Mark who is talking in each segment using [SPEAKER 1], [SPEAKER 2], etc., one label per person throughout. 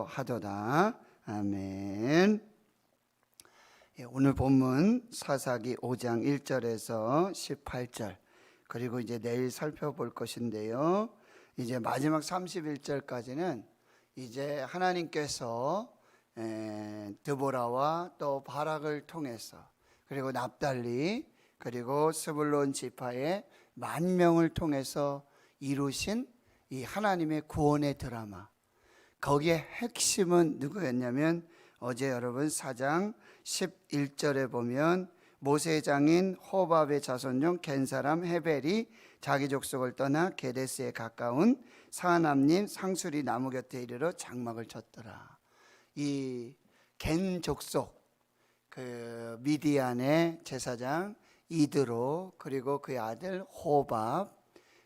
[SPEAKER 1] 하도다. 아멘. 오늘 본문 사사기 5장 1절에서 18절, 그리고 이제 내일 살펴볼 것인데요, 이제 마지막 31절까지는 이제 하나님께서 드보라와 또 바락을 통해서, 그리고 납달리, 그리고 스불론 지파의 10,000명을 통해서 이루신 이 하나님의 구원의 드라마, 거기에 핵심은 누구였냐면, 어제 여러분 4장 11절에 보면 모세의 장인 호밥의 자손 중 겐 사람 헤벨이 자기 족속을 떠나 게데스에 가까운 사남림 상수리 나무 곁에 이르러 장막을 쳤더라. 이 겐 족속, 그 미디안의 제사장 이드로, 그리고 그의 아들 호밥,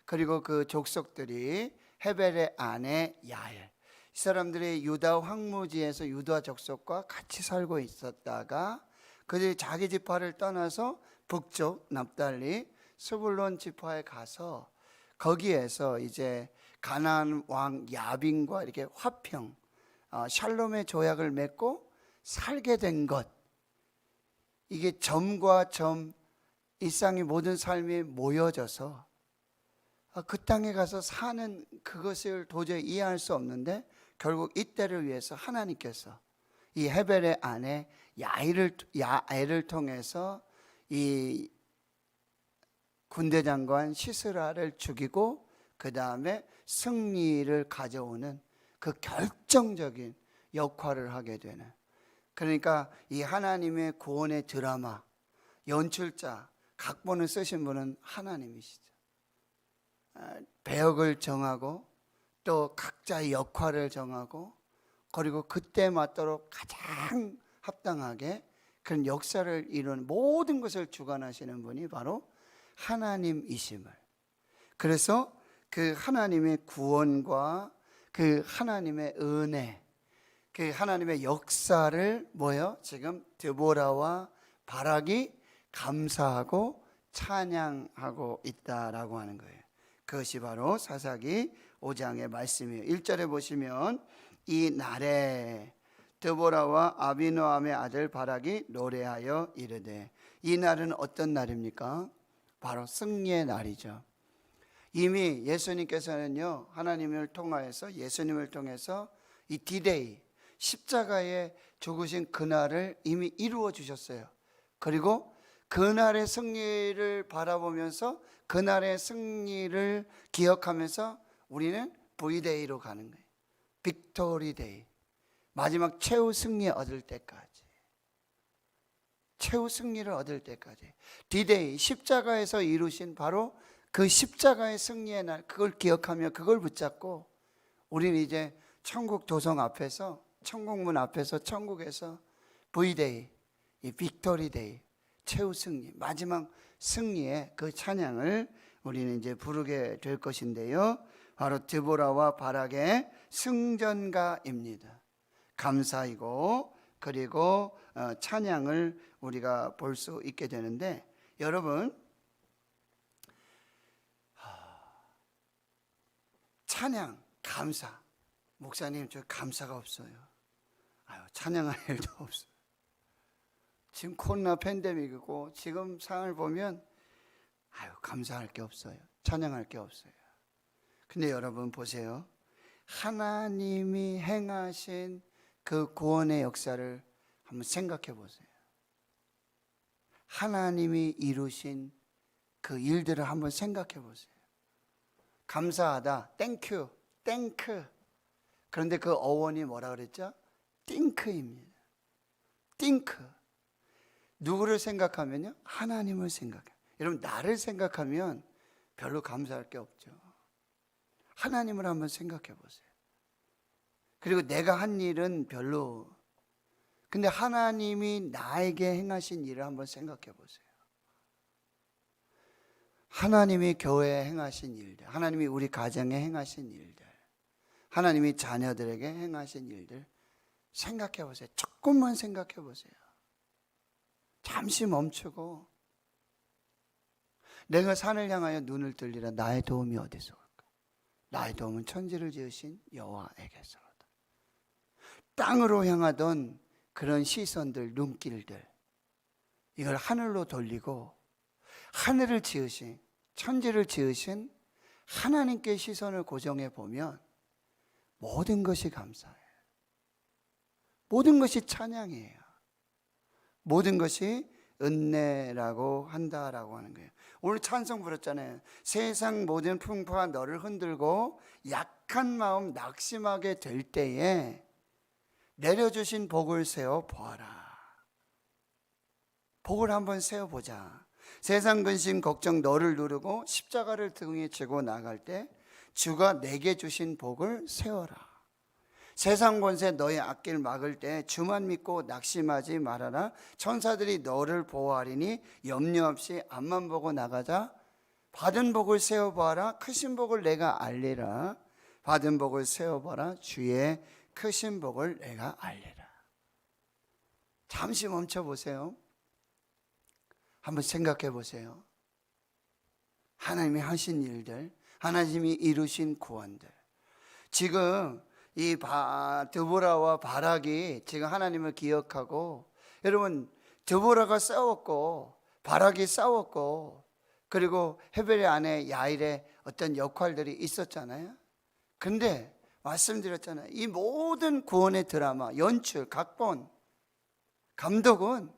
[SPEAKER 1] 그리고 그 족속들이 헤벨의 아내 야엘, 이 사람들이 유다 황무지에서 유다 족속과 같이 살고 있었다가 그들이 자기 지파를 떠나서 북쪽 납달리 스불론 지파에 가서 거기에서 이제 가나안 왕 야빈과 이렇게 화평, 샬롬의 조약을 맺고 살게 된 것, 이게 점과 점, 일상의 모든 삶이 모여져서 그 땅에 가서 사는 그것을 도저히 이해할 수 없는데, 결국 이때를 위해서 하나님께서 이 헤벨의 아내 야엘을 통해서 이 군대 장관 시스라를 죽이고 그 다음에 승리를 가져오는 그 결정적인 역할을 하게 되는, 그러니까 이 하나님의 구원의 드라마 연출자, 각본을 쓰신 분은 하나님이시죠. 배역을 정하고 또 각자의 역할을 정하고, 그리고 그때 맞도록 가장 합당하게 그런 역사를 이루는 모든 것을 주관하시는 분이 바로 하나님이심을, 그래서 그 하나님의 구원과 그 하나님의 은혜, 그 하나님의 역사를 지금 드보라와 바락이 감사하고 찬양하고 있다라고 하는 거예요. 그것이 바로 사사기 5장의 말씀이에요. 1절에 보시면 이 날에 드보라와 아비노함의 아들 바락이 노래하여 이르되, 이 날은 어떤 날입니까? 바로 승리의 날이죠. 이미 예수님께서는요, 하나님을 통하여서, 예수님을 통해서 이 디데이, 십자가에 죽으신 그날을 이미 이루어 주셨어요. 그리고 그날의 승리를 바라보면서, 그날의 승리를 기억하면서 우리는 V데이로 가는 거예요. 빅토리 데이, 마지막 최후 승리 얻을 때까지, 최후 승리를 얻을 때까지. 디데이, 십자가에서 이루신 바로 그 십자가의 승리의 날, 그걸 기억하며 그걸 붙잡고 우리는 이제 천국 도성 앞에서, 천국문 앞에서, 천국에서 V데이, 이 빅토리 데이, 최후 승리, 마지막 승리의 그 찬양을 우리는 이제 부르게 될 것인데요, 바로 드보라와 바락의 승전가입니다. 감사이고, 그리고 찬양을 우리가 볼 수 있게 되는데, 여러분, 찬양, 감사, 목사님 저 감사가 없어요. 찬양할 일도 없어요. 지금 코로나 팬데믹이고 지금 상황을 보면 감사할 게 없어요. 찬양할 게 없어요. 근데 여러분 보세요. 하나님이 행하신 그 구원의 역사를 한번 생각해 보세요. 하나님이 이루신 그 일들을 한번 생각해 보세요. 감사하다, 땡큐, 땡크. 그런데 그 어원이 뭐라 그랬죠? 띵크입니다. 띵크. 누구를 생각하면요? 하나님을 생각해요. 여러분, 나를 생각하면 별로 감사할 게 없죠. 하나님을 한번 생각해 보세요. 그리고 내가 한 일은 별로, 근데 하나님이 나에게 행하신 일을 한번 생각해 보세요. 하나님이 교회에 행하신 일들, 하나님이 우리 가정에 행하신 일들, 하나님이 자녀들에게 행하신 일들 생각해 보세요. 조금만 생각해 보세요. 잠시 멈추고, 내가 산을 향하여 눈을 들리라. 나의 도움이 어디서 올까? 나의 도움은 천지를 지으신 여호와에게서로다. 땅으로 향하던 그런 시선들, 눈길들, 이걸 하늘로 돌리고 하늘을 지으신, 천지를 지으신 하나님께 시선을 고정해 보면 모든 것이 감사해요. 모든 것이 찬양이에요. 모든 것이 은혜라고 한다라고 하는 거예요. 오늘 찬송 부르잖아요. 세상 모든 풍파가 너를 흔들고 약한 마음 낙심하게 될 때에 내려주신 복을 세워 보아라. 복을 한번 세워보자. 세상 근심 걱정 너를 누르고 십자가를 등에 지고 나갈 때 주가 내게 주신 복을 세워라. 세상 권세 너의 앞길 막을 때 주만 믿고 낙심하지 말아라. 천사들이 너를 보호하리니 염려 없이 앞만 보고 나가자. 받은 복을 세워보아라. 크신 복을 내가 알리라. 받은 복을 세워보아라. 주의 크신 복을 내가 알리라. 잠시 멈춰보세요. 한번 생각해 보세요. 하나님이 하신 일들, 하나님이 이루신 구원들. 지금 이 드보라와 바락이 지금 하나님을 기억하고, 여러분 드보라가 싸웠고 바락이 싸웠고, 그리고 헤벨의 아내 야일의 어떤 역할들이 있었잖아요. 근데 말씀드렸잖아요. 이 모든 구원의 드라마, 연출, 각본, 감독은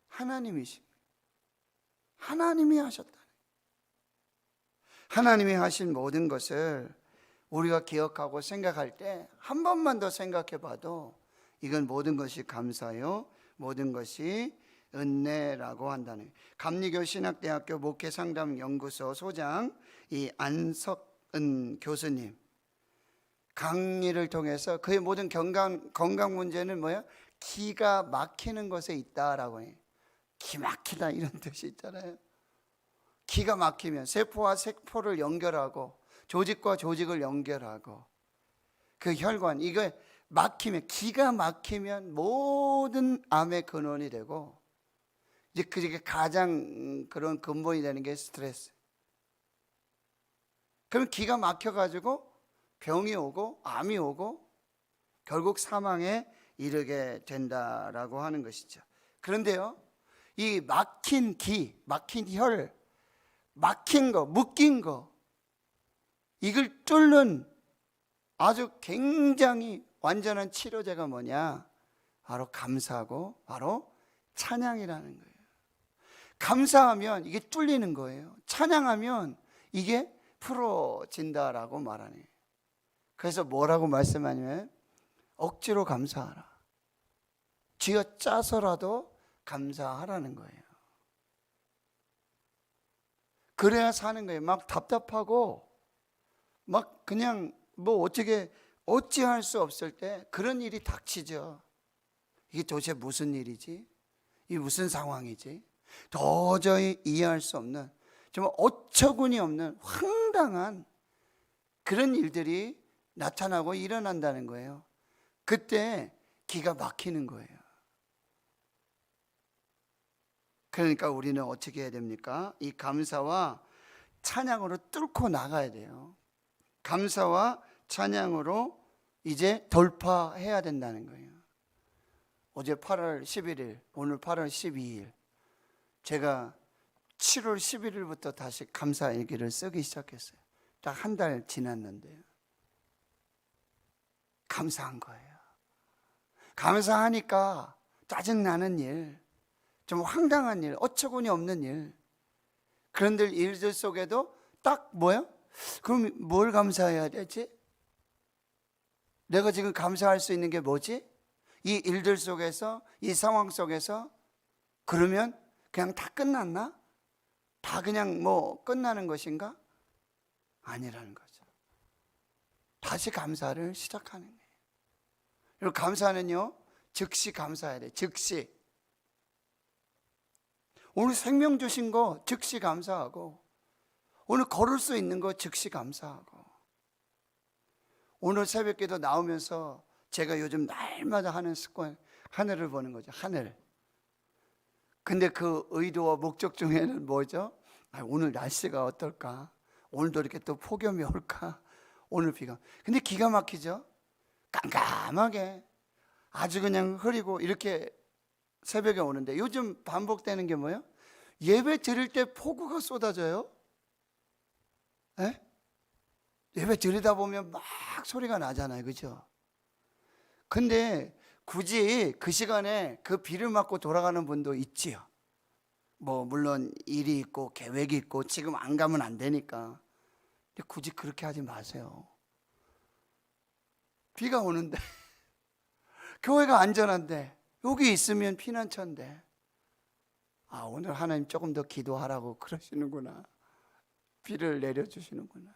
[SPEAKER 1] 하나님이십니다. 하나님이 하셨다. 하나님이 하신 모든 것을 우리가 기억하고 생각할 때 한 번만 더 생각해 봐도 이건 모든 것이 감사요, 모든 것이 은혜라고 한다는 거예요. 감리교 신학대학교 목회상담연구소 소장 이 안석은 교수님 강의를 통해서 그의 모든 건강 문제는 뭐예요? 기가 막히는 것에 있다라고 해요. 기 막히다 이런 뜻이 있잖아요. 기가 막히면 세포와 세포를 연결하고 조직과 조직을 연결하고 그 혈관, 이거 막히면, 기가 막히면 모든 암의 근원이 되고, 이제 그게 가장 그런 근본이 되는 게 스트레스. 그럼 기가 막혀가지고 병이 오고 암이 오고 결국 사망에 이르게 된다라고 하는 것이죠. 그런데요, 이 막힌 기, 막힌 혈, 막힌 거, 묶인 거, 이걸 뚫는 아주 굉장히 완전한 치료제가 뭐냐? 바로 감사하고 바로 찬양이라는 거예요. 감사하면 이게 뚫리는 거예요. 찬양하면 이게 풀어진다라고 말하네요. 그래서 뭐라고 말씀하냐면 억지로 감사하라. 쥐어 짜서라도 감사하라는 거예요. 그래야 사는 거예요. 막 답답하고 막 그냥 뭐 어찌할 수 없을 때 그런 일이 닥치죠. 이게 도대체 무슨 일이지? 이게 무슨 상황이지? 도저히 이해할 수 없는, 정말 어처구니 없는 황당한 그런 일들이 나타나고 일어난다는 거예요. 그때 기가 막히는 거예요. 그러니까 우리는 어떻게 해야 됩니까? 이 감사와 찬양으로 뚫고 나가야 돼요. 감사와 찬양으로 이제 돌파해야 된다는 거예요. 어제 8월 11일, 오늘 8월 12일, 제가 7월 11일부터 다시 감사일기를 쓰기 시작했어요. 딱 한 달 지났는데요. 감사한 거예요. 감사하니까 짜증나는 일, 좀 황당한 일, 어처구니 없는 일, 그런 일들 속에도 딱 뭐야? 그럼 뭘 감사해야 되지? 내가 지금 감사할 수 있는 게 뭐지? 이 일들 속에서, 이 상황 속에서, 그러면 그냥 다 끝났나? 다 그냥 뭐 끝나는 것인가? 아니라는 거죠. 다시 감사를 시작하는 거예요. 그리고 감사는요, 즉시 감사해야 돼요. 즉시. 오늘 생명 주신 거 즉시 감사하고, 오늘 걸을 수 있는 거 즉시 감사하고, 오늘 새벽기도 나오면서 제가 요즘 날마다 하는 습관, 하늘을 보는 거죠. 하늘. 근데 그 의도와 목적 중에는 뭐죠? 오늘 날씨가 어떨까? 오늘도 이렇게 또 폭염이 올까? 오늘 비가. 근데 기가 막히죠? 깜깜하게 아주 그냥 흐리고 이렇게 새벽에 오는데, 요즘 반복되는 게 뭐예요? 예배 드릴 때 폭우가 쏟아져요. 에? 예배 드리다 보면 막 소리가 나잖아요, 그죠? 근데 굳이 그 시간에 그 비를 맞고 돌아가는 분도 있지요. 뭐 물론 일이 있고 계획이 있고 지금 안 가면 안 되니까. 근데 굳이 그렇게 하지 마세요. 비가 오는데 교회가 안전한데, 여기 있으면 피난처인데, 오늘 하나님 조금 더 기도하라고 그러시는구나. 비를 내려주시는구나.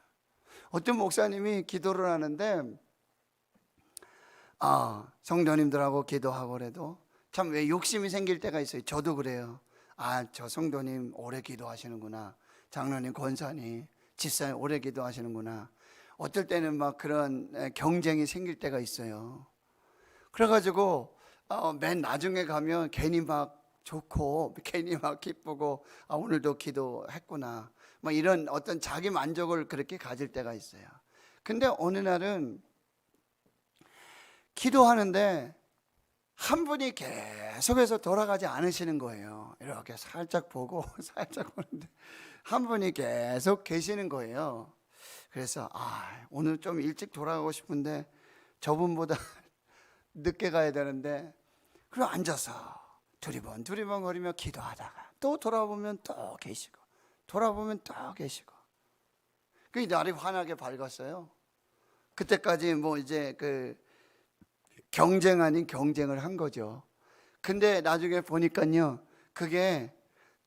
[SPEAKER 1] 어떤 목사님이 기도를 하는데, 성도님들하고 기도하고 그래도 참 왜 욕심이 생길 때가 있어요. 저도 그래요. 저 성도님 오래 기도하시는구나. 장로님, 권사님, 집사님 오래 기도하시는구나. 어떨 때는 막 그런 경쟁이 생길 때가 있어요. 그래가지고 맨 나중에 가면 괜히 막 좋고 괜히 막 기쁘고, 오늘도 기도했구나, 막 이런 어떤 자기 만족을 그렇게 가질 때가 있어요. 근데 어느 날은 기도하는데 한 분이 계속해서 돌아가지 않으시는 거예요. 이렇게 살짝 보고 살짝 보는데 한 분이 계속 계시는 거예요. 그래서 오늘 좀 일찍 돌아가고 싶은데 저분보다 늦게 가야 되는데, 그리고 앉아서 두리번 거리며 기도하다가 또 돌아보면 또 계시고, 돌아보면 또 계시고. 그 날이 환하게 밝았어요. 그때까지 뭐 이제 그 경쟁 아닌 경쟁을 한 거죠. 근데 나중에 보니까요, 그게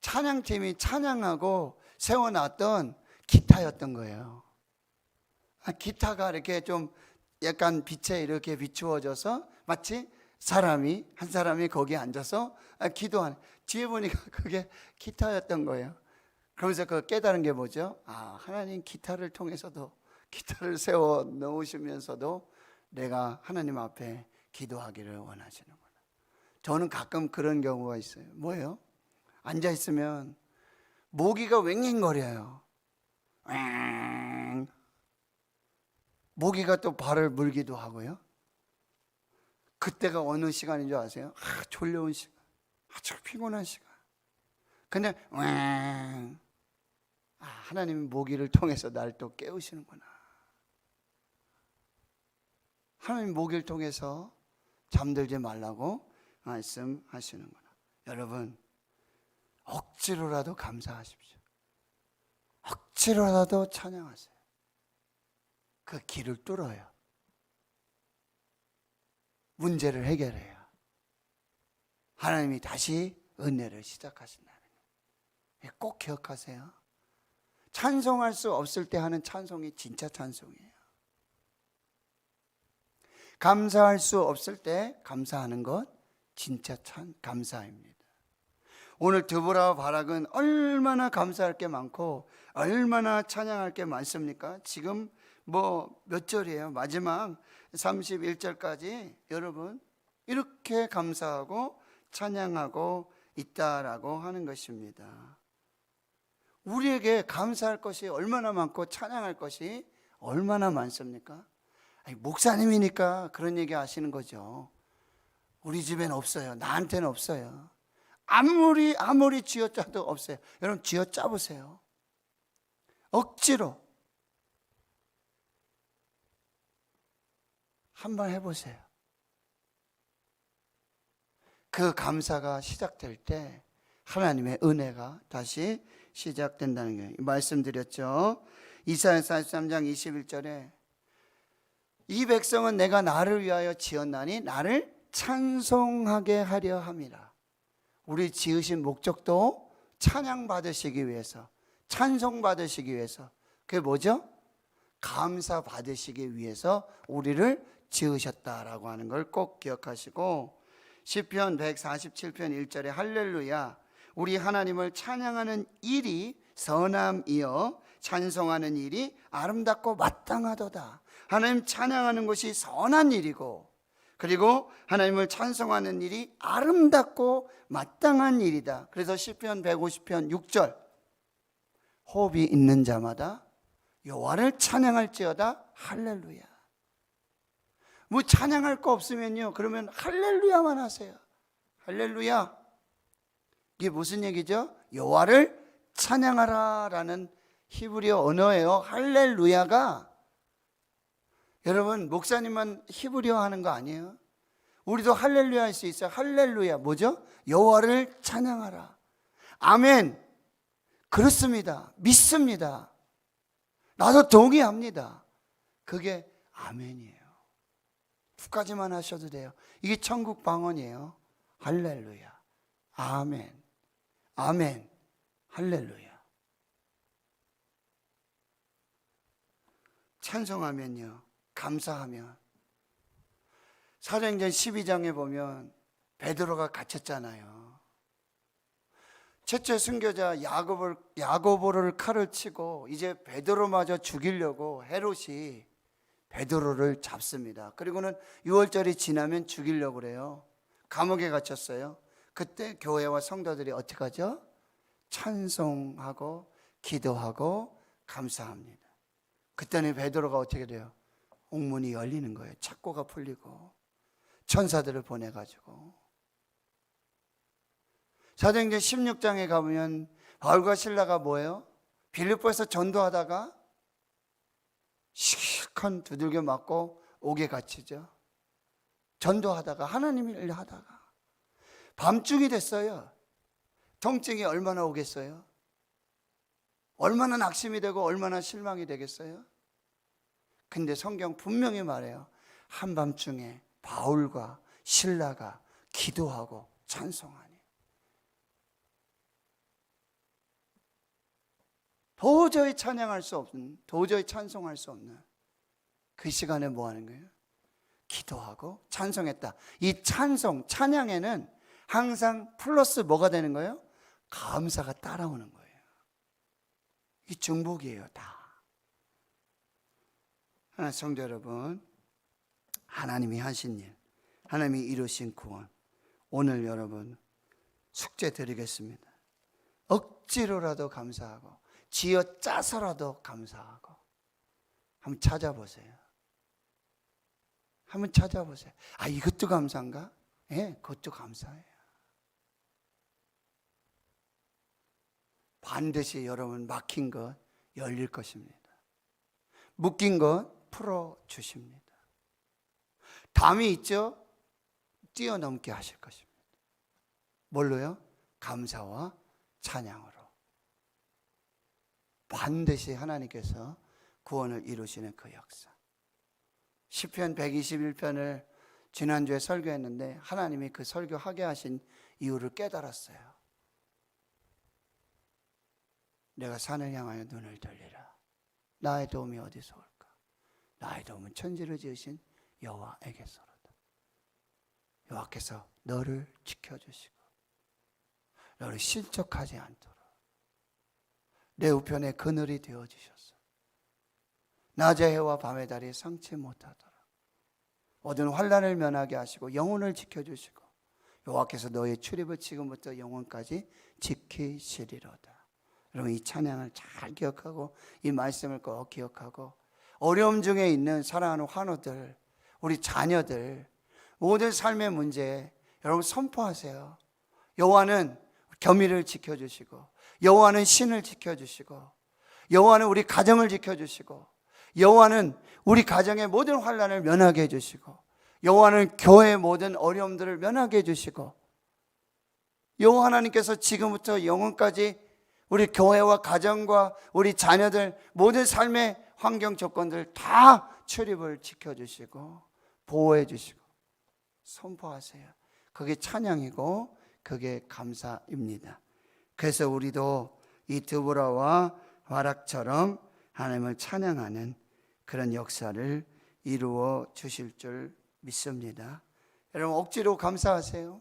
[SPEAKER 1] 찬양팀이 찬양하고 세워놨던 기타였던 거예요. 기타가 이렇게 좀 약간 빛에 이렇게 비추어져서 마치 한 사람이 거기에 앉아서 기도하는, 뒤에 보니까 그게 기타였던 거예요. 그러면서 그 깨달은 게 뭐죠? 하나님 기타를 통해서도, 기타를 세워 놓으시면서도 내가 하나님 앞에 기도하기를 원하시는구나. 저는 가끔 그런 경우가 있어요. 뭐예요? 앉아있으면 모기가 왱왱거려요. 모기가 또 발을 물기도 하고요. 그때가 어느 시간인 줄 아세요? 졸려온 시간, 아주 피곤한 시간. 근데 하나님이 모기를 통해서 날 또 깨우시는구나. 하나님 모기를 통해서 잠들지 말라고 말씀하시는구나. 여러분, 억지로라도 감사하십시오. 억지로라도 찬양하세요. 그 길을 뚫어요. 문제를 해결해요. 하나님이 다시 은혜를 시작하신다는 거예요. 꼭 기억하세요. 찬송할 수 없을 때 하는 찬송이 진짜 찬송이에요. 감사할 수 없을 때 감사하는 것 진짜 감사입니다. 오늘 드보라와 바락은 얼마나 감사할 게 많고 얼마나 찬양할 게 많습니까? 지금 뭐 몇 절이에요? 마지막 31절까지 여러분 이렇게 감사하고 찬양하고 있다라고 하는 것입니다. 우리에게 감사할 것이 얼마나 많고 찬양할 것이 얼마나 많습니까? 목사님이니까 그런 얘기 하시는 거죠. 우리 집엔 없어요. 나한테는 없어요. 아무리 쥐어짜도 없어요. 여러분 쥐어짜 보세요. 억지로 한번 해보세요. 그 감사가 시작될 때 하나님의 은혜가 다시 시작된다는 거예요. 말씀드렸죠. 이사야 43장 21절에 이 백성은 내가 나를 위하여 지었나니 나를 찬송하게 하려 함이라. 우리 지으신 목적도 찬양 받으시기 위해서, 찬송 받으시기 위해서. 그게 뭐죠? 감사 받으시기 위해서 우리를 지으셨다라고 하는 걸 꼭 기억하시고, 시편 147편 1절에 할렐루야, 우리 하나님을 찬양하는 일이 선함이여 찬송하는 일이 아름답고 마땅하도다. 하나님 찬양하는 것이 선한 일이고, 그리고 하나님을 찬송하는 일이 아름답고 마땅한 일이다. 그래서 시편 150편 6절, 호흡이 있는 자마다 여호와를 찬양할지어다 할렐루야. 뭐 찬양할 거 없으면요, 그러면 할렐루야만 하세요. 할렐루야. 이게 무슨 얘기죠? 여호와를 찬양하라 라는 히브리어 언어예요. 할렐루야가. 여러분, 목사님만 히브리어 하는 거 아니에요. 우리도 할렐루야 할 수 있어요. 할렐루야 뭐죠? 여호와를 찬양하라. 아멘. 그렇습니다. 믿습니다. 나도 동의합니다. 그게 아멘이에요. 두 가지만 하셔도 돼요. 이게 천국 방언이에요. 할렐루야. 아멘. 아멘. 할렐루야. 찬송하면요, 감사하면. 사도행전 12장에 보면 베드로가 갇혔잖아요. 첫째 순교자 야고보를 칼을 치고 이제 베드로마저 죽이려고 헤롯이 베드로를 잡습니다. 그리고는 6월절이 지나면 죽이려고 그래요. 감옥에 갇혔어요. 그때 교회와 성도들이 어떻게 하죠? 찬송하고 기도하고 감사합니다. 그때는 베드로가 어떻게 돼요? 옥문이 열리는 거예요. 착고가 풀리고 천사들을 보내가지고. 사도행전 16장에 가보면 바울과 실라가 뭐예요? 빌립보에서 전도하다가 실컷 두들겨 맞고 옥에 갇히죠. 전도하다가 하나님 일 하다가 밤중이 됐어요. 통증이 얼마나 오겠어요? 얼마나 낙심이 되고 얼마나 실망이 되겠어요? 근데 성경 분명히 말해요. 한밤중에 바울과 실라가 기도하고 찬송하니. 도저히 찬양할 수 없는, 도저히 찬송할 수 없는 그 시간에 뭐 하는 거예요? 기도하고 찬송했다. 이 찬송, 찬양에는 항상 플러스 뭐가 되는 거예요? 감사가 따라오는 거예요. 이 중복이에요, 다. 하나 성도 여러분, 하나님이 하신 일, 하나님이 이루신 구원, 오늘 여러분 숙제 드리겠습니다. 억지로라도 감사하고 쥐어 짜서라도 감사하고 한번 찾아보세요. 한번 찾아보세요. 아, 이것도 감사인가? 예, 그것도 감사해요. 반드시 여러분 막힌 것 열릴 것입니다. 묶인 것 풀어주십니다. 담이 있죠? 뛰어넘게 하실 것입니다. 뭘로요? 감사와 찬양으로. 반드시 하나님께서 구원을 이루시는 그 역사. 시편 121편을 지난주에 설교했는데 하나님이 그 설교하게 하신 이유를 깨달았어요. 내가 산을 향하여 눈을 돌리라. 나의 도움이 어디서 올까? 나의 도움은 천지를 지으신 여호와에게서로다. 여호와께서 너를 지켜주시고 너를 실족하지 않도록 내 우편에 그늘이 되어주셔서 낮의 해와 밤의 달이 상치 못하도록 모든 환난을 면하게 하시고 영혼을 지켜주시고 여호와께서 너의 출입을 지금부터 영원까지 지키시리로다. 여러분, 이 찬양을 잘 기억하고 이 말씀을 꼭 기억하고 어려움 중에 있는 사랑하는 환우들, 우리 자녀들 모든 삶의 문제에 여러분 선포하세요. 여호와는 겸이를 지켜주시고 여호와는 신을 지켜주시고 여호와는 우리 가정을 지켜주시고 여호와는 우리 가정의 모든 환난을 면하게 해주시고 여호와는 교회의 모든 어려움들을 면하게 해주시고 여호와 하나님께서 지금부터 영원까지 우리 교회와 가정과 우리 자녀들 모든 삶의 환경 조건들 다 출입을 지켜주시고 보호해 주시고 선포하세요. 그게 찬양이고 그게 감사입니다. 그래서 우리도 이 드보라와 바락처럼 하나님을 찬양하는 그런 역사를 이루어 주실 줄 믿습니다. 여러분, 억지로 감사하세요.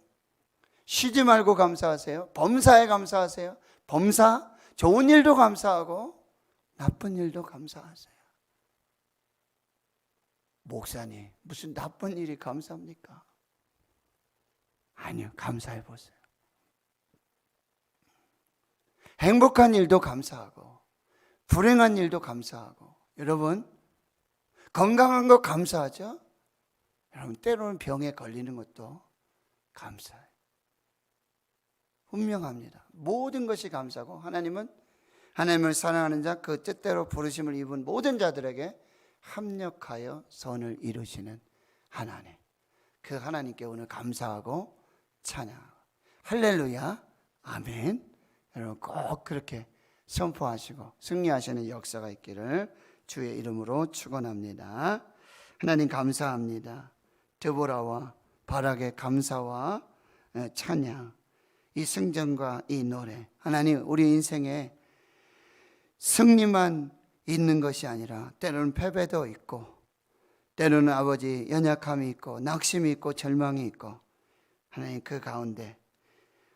[SPEAKER 1] 쉬지 말고 감사하세요. 범사에 감사하세요. 범사, 좋은 일도 감사하고 나쁜 일도 감사하세요. 목사님, 무슨 나쁜 일이 감사합니까? 아니요, 감사해 보세요. 행복한 일도 감사하고 불행한 일도 감사하고. 여러분, 건강한 거 감사하죠? 여러분, 때로는 병에 걸리는 것도 감사해요. 분명합니다. 모든 것이 감사고, 하나님은 하나님을 사랑하는 자, 그 뜻대로 부르심을 입은 모든 자들에게 합력하여 선을 이루시는 하나님, 그 하나님께 오늘 감사하고 찬양하고 할렐루야 아멘. 여러분 꼭 그렇게 선포하시고 승리하시는 역사가 있기를 주의 이름으로 축원합니다. 하나님 감사합니다. 드보라와 바락의 감사와 찬양, 이 승전과 이 노래, 하나님 우리 인생에 승리만 있는 것이 아니라 때로는 패배도 있고, 때로는 아버지 연약함이 있고 낙심이 있고 절망이 있고, 하나님 그 가운데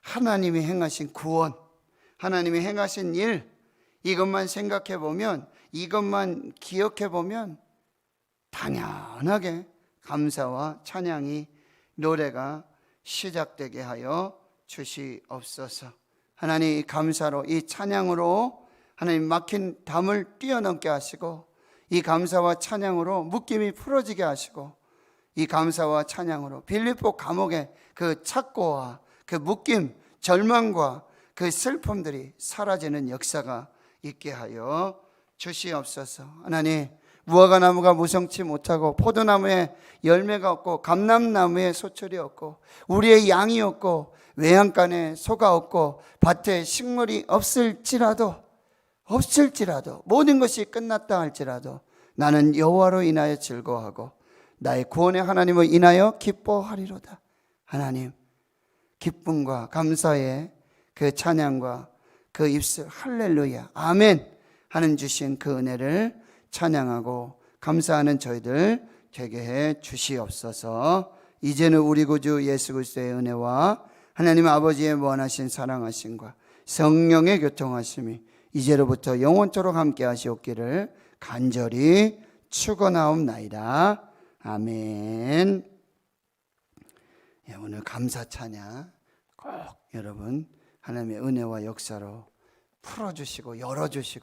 [SPEAKER 1] 하나님이 행하신 구원, 하나님이 행하신 일, 이것만 생각해 보면, 이것만 기억해 보면 당연하게 감사와 찬양이, 노래가 시작되게 하여 주시옵소서. 하나님 이 감사로, 이 찬양으로 하나님 막힌 담을 뛰어넘게 하시고, 이 감사와 찬양으로 묶임이 풀어지게 하시고, 이 감사와 찬양으로 빌립보 감옥의 그 착고와 그 묶임, 절망과 그 슬픔들이 사라지는 역사가 있게 하여 주시옵소서. 하나님 무화과나무가 무성치 못하고 포도나무에 열매가 없고 감람나무에 소철이 없고 우리의 양이 없고 외양간에 소가 없고 밭에 식물이 없을지라도 모든 것이 끝났다 할지라도 나는 여호와로 인하여 즐거워하고 나의 구원의 하나님을 인하여 기뻐하리로다. 하나님 기쁨과 감사의 그 찬양과 그 입술 할렐루야 아멘 하는 주신 그 은혜를 찬양하고 감사하는 저희들 되게 해 주시옵소서. 이제는 우리 구주 예수 그리스도의 은혜와 하나님 아버지의 무한하신 사랑하심과 성령의 교통하심이 이제로부터 영원토록 함께 하시옵기를 간절히 축원하옵나이다. 아멘. 오늘 감사 찬양 꼭 여러분 하나님의 은혜와 역사로 풀어주시고 열어주시고